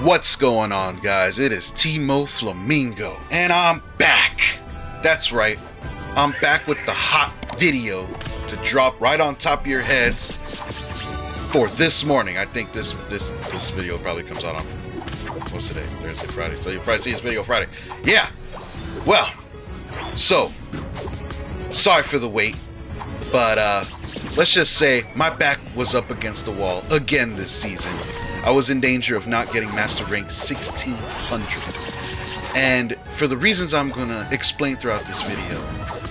What's going on, guys? It is Timo Flamingo, and I'm back. That's right, I'm back with the hot video to drop right on top of your heads for this morning. I think this video probably comes out on, what's today? Thursday, Friday. So you'll probably see this video Friday. Yeah. Well, so sorry for the wait, but let's just say my back was up against the wall again this season. I was in danger of not getting Master Rank 1600. And for the reasons I'm going to explain throughout this video,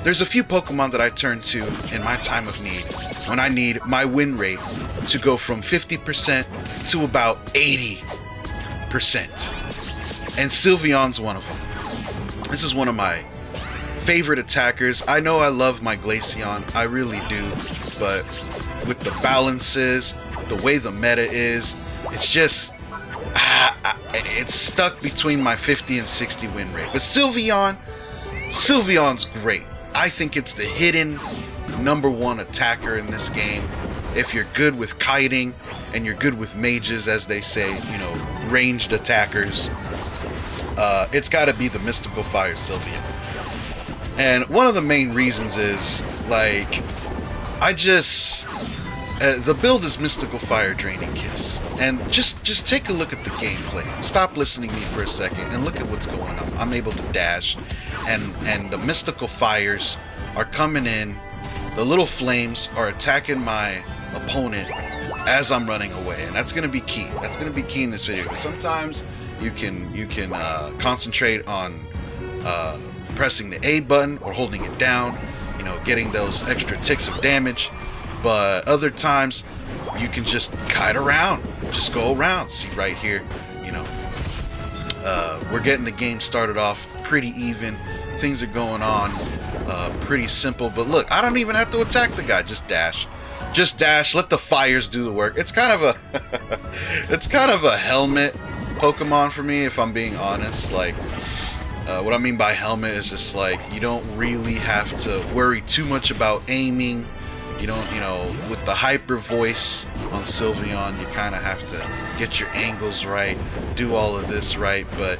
there's a few Pokemon that I turn to in my time of need, when I need my win rate to go from 50% to about 80%. And Sylveon's one of them. This is one of my favorite attackers. I know I love my Glaceon, I really do, but with the balances, the way the meta is, it's just, it's stuck between my 50 and 60 win rate. But Sylveon's great. I think it's the hidden #1 attacker in this game. If you're good with kiting and you're good with mages, as they say, you know, ranged attackers, it's got to be the Mystical Fire Sylveon. And one of the main reasons is, like, the build is Mystical Fire Draining Kiss. And just take a look at the gameplay. Stop listening to me for a second and look at what's going on. I'm able to dash, and the Mystical Fires are coming in. The little flames are attacking my opponent as I'm running away, and that's going to be key. That's going to be key in this video, because sometimes you can concentrate on pressing the A button or holding it down, you know, getting those extra ticks of damage. But other times you can just kite around, just go around. See right here, you know, we're getting the game started off pretty even. Things are going on pretty simple. But look, I don't even have to attack the guy. Just dash, let the fires do the work. It's kind of a it's kind of a helmet Pokemon for me, if I'm being honest. Like, what I mean by helmet is just like, you don't really have to worry too much about aiming. You don't, you know, with the hyper voice on Sylveon, you kind of have to get your angles right, do all of this right. But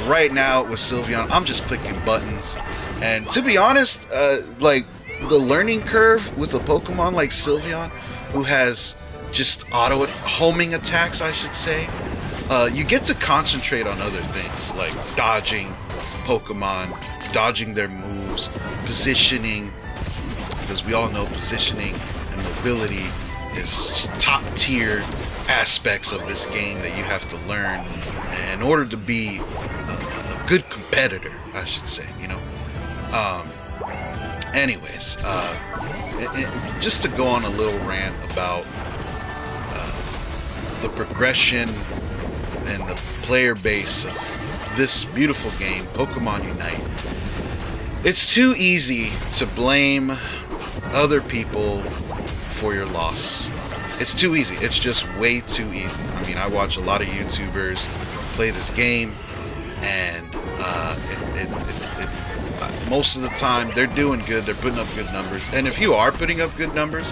right now with Sylveon, I'm just clicking buttons. And to be honest, like, the learning curve with a Pokemon like Sylveon, who has just auto homing attacks, I should say, you get to concentrate on other things like dodging Pokemon, dodging their moves, positioning. Because we all know positioning and mobility is top tier aspects of this game that you have to learn in order to be a good competitor, I should say, you know. Anyways, just to go on a little rant about the progression and the player base of this beautiful game, Pokemon Unite. It's too easy to blame other people for your loss. It's too easy. It's just way too easy. I mean, I watch a lot of YouTubers play this game, and most of the time they're doing good. They're putting up good numbers. And if you are putting up good numbers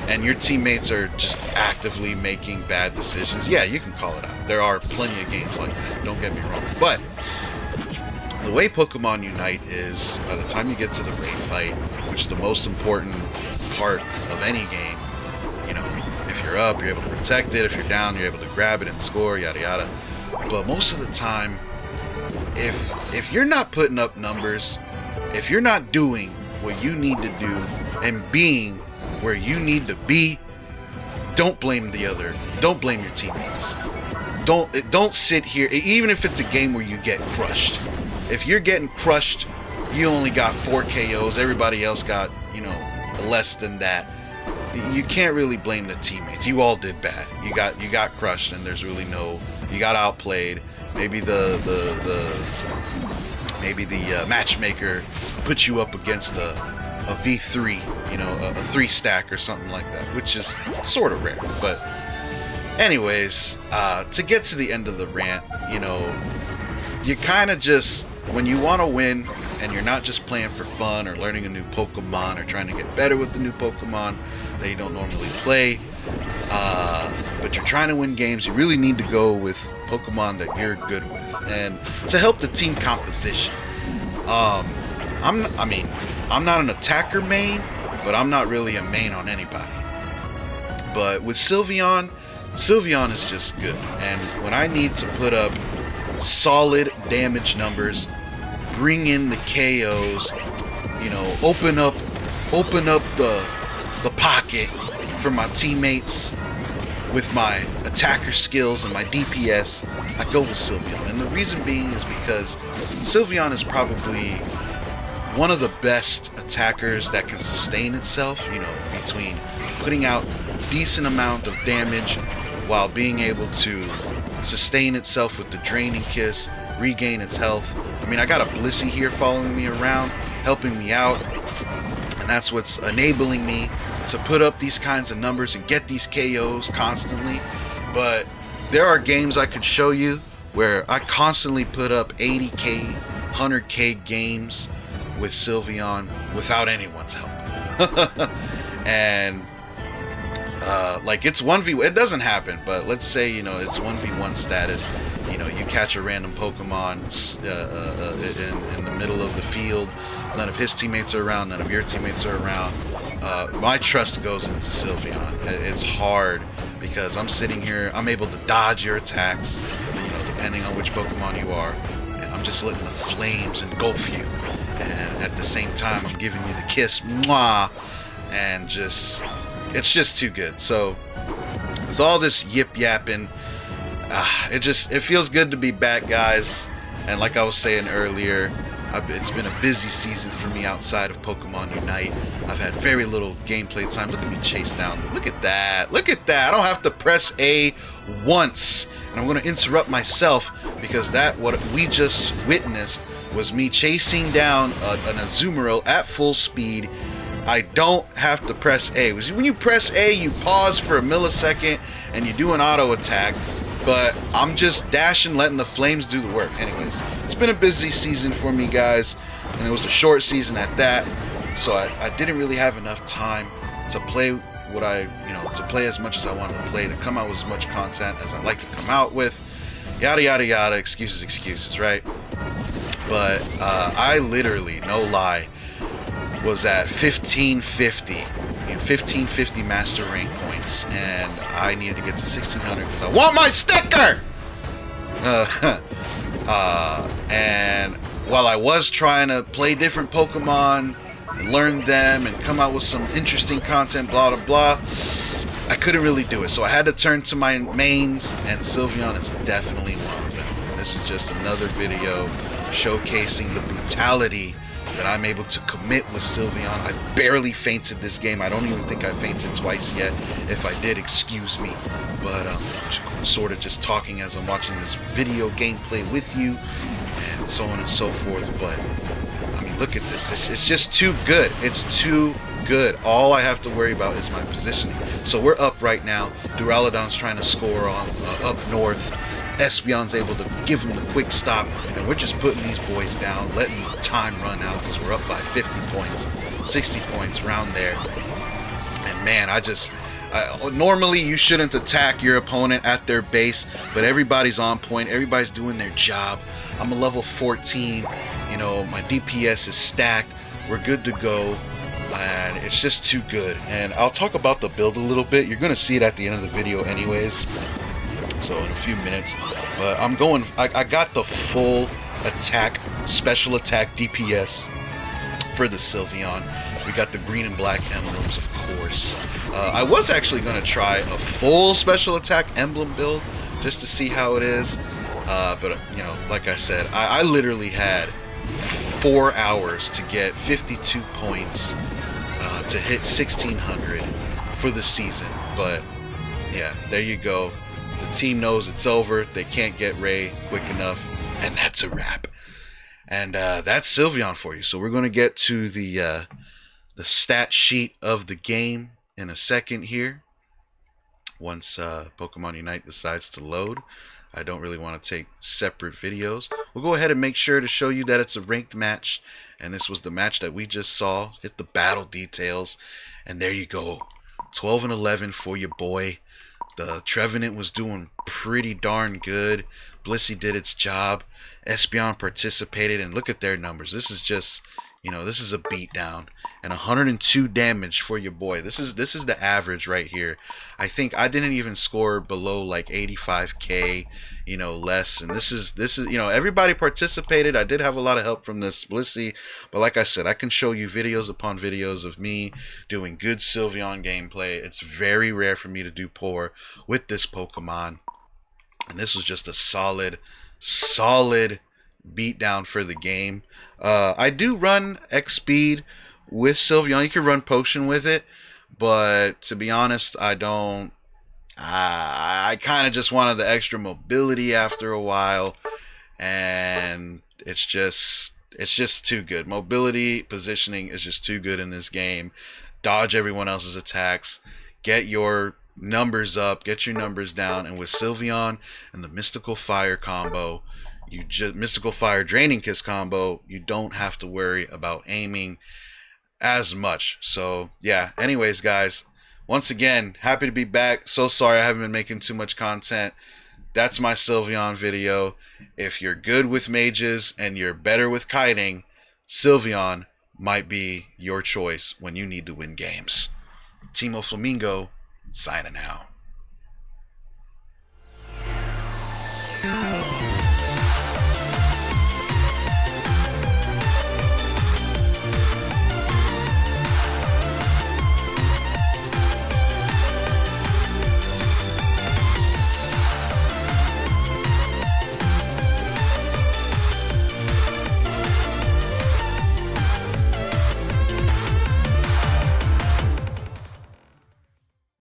and your teammates are just actively making bad decisions, yeah, you can call it out. There are plenty of games like that, don't get me wrong. But the way Pokemon Unite is, by the time you get to the raid fight, which is the most important part of any game, you know, if you're up, you're able to protect it. If you're down, you're able to grab it and score, yada yada. But most of the time, if you're not putting up numbers, if you're not doing what you need to do and being where you need to be, don't blame don't blame your teammates. Don't sit here, even if it's a game where you get crushed. If you're getting crushed, you only got 4 KOs, everybody else got, you know, less than that. You can't really blame the teammates. You all did bad. You got crushed, and there's really no, you got outplayed. Maybe the matchmaker put you up against a V3, you know, a 3-stack or something like that, which is sort of rare. But anyways, to get to the end of the rant, you know, you kind of just, when you want to win and you're not just playing for fun or learning a new Pokemon or trying to get better with the new Pokemon, that you don't normally play, but you're trying to win games, you really need to go with Pokemon that you're good with. And to help the team composition, I'm not an attacker main, but I'm not really a main on anybody. But with Sylveon is just good. And when I need to put up solid damage numbers, bring in the KOs, you know, open up the pocket for my teammates with my attacker skills and my DPS, I go with Sylveon. And the reason being is because Sylveon is probably one of the best attackers that can sustain itself, you know, between putting out decent amount of damage while being able to sustain itself with the Draining Kiss, regain its health. I mean, I got a Blissey here following me around, helping me out, and that's what's enabling me to put up these kinds of numbers and get these KOs constantly. But there are games I could show you where I constantly put up 80k, 100k games with Sylveon without anyone's help. And like it's 1v, it doesn't happen, but let's say, you know, it's 1v1 status, you know, you catch a random Pokemon in the middle of the field, none of his teammates are around, none of your teammates are around, my trust goes into Sylveon. It's hard because I'm sitting here, I'm able to dodge your attacks, you know, depending on which Pokemon you are, and I'm just letting the flames engulf you, and at the same time I'm giving you the kiss, mwah, and just, it's just too good. So with all this yip yapping, it feels good to be back, guys. And like I was saying earlier, it's been a busy season for me outside of Pokemon Unite. I've had very little gameplay time. Look at me chase down. Look at that. Look at that. I don't have to press A once. And I'm going to interrupt myself because what we just witnessed was me chasing down an Azumarill at full speed. I don't have to press A. When you press A, you pause for a millisecond and you do an auto attack. But I'm just dashing, letting the flames do the work. Anyways, it's been a busy season for me, guys, and it was a short season at that. So I didn't really have enough time to play to play as much as I wanted to play, to come out with as much content as I like to come out with. Yada yada yada. Excuses, right? But I literally, no lie, was at 1550 master rank points, and I needed to get to 1600 because I want my sticker. And while I was trying to play different Pokemon and learn them and come out with some interesting content, blah blah blah, I couldn't really do it. So I had to turn to my mains, and Sylveon is definitely one of them. This is just another video showcasing the brutality that I'm able to commit with Sylveon. I barely fainted this game. I don't even think I fainted twice yet. If I did, excuse me. But sort of just talking as I'm watching this video gameplay with you, and so on and so forth. But I mean, look at this. It's just too good. It's too good. All I have to worry about is my positioning. So we're up right now. Duraludon's trying to score on up north. Espeon's able to give him the quick stop, and we're just putting these boys down, letting the time run out because we're up by 50 points, 60 points, around there. And man, normally you shouldn't attack your opponent at their base, but everybody's on point, everybody's doing their job. I'm a level 14, you know, my DPS is stacked, we're good to go, and it's just too good. And I'll talk about the build a little bit. You're going to see it at the end of the video anyways, so in a few minutes. But I got the full attack, special attack DPS for the Sylveon. We got the green and black emblems, of course. I was actually going to try a full special attack emblem build just to see how it is. But, you know, like I said, I literally had 4 hours to get 52 points to hit 1600 for the season. But, yeah, there you go. The team knows it's over. They can't get Ray quick enough. And that's a wrap. And that's Sylveon for you. So we're going to get to the stat sheet of the game in a second here. Once Pokemon Unite decides to load. I don't really want to take separate videos. We'll go ahead and make sure to show you that it's a ranked match. And this was the match that we just saw. Hit the battle details. And there you go. 12 and 11 for your boy. The Trevenant was doing pretty darn good. Blissey did its job. Espeon participated, and look at their numbers. This is just, this is a beatdown. And 102 damage for your boy. This is the average right here. I think I didn't even score below like 85k, less. And this is everybody participated. I did have a lot of help from this Blissey, but like I said, I can show you videos upon videos of me doing good Sylveon gameplay. It's very rare for me to do poor with this Pokemon. And this was just a solid beatdown for the game. I do run X Speed with Sylveon. You can run Potion with it, but to be honest, I don't. I kind of just wanted the extra mobility after a while, and it's just too good. Mobility, positioning is just too good in this game. Dodge everyone else's attacks. Get your numbers up. Get your numbers down. And with Sylveon and the Mystical Fire combo, Mystical Fire Draining Kiss combo, you don't have to worry about aiming as much. So yeah, anyways guys, once again, happy to be back. So sorry I haven't been making too much content. That's my Sylveon video. If you're good with mages and you're better with kiting, Sylveon might be your choice when you need to win games. Timo Flamingo signing out.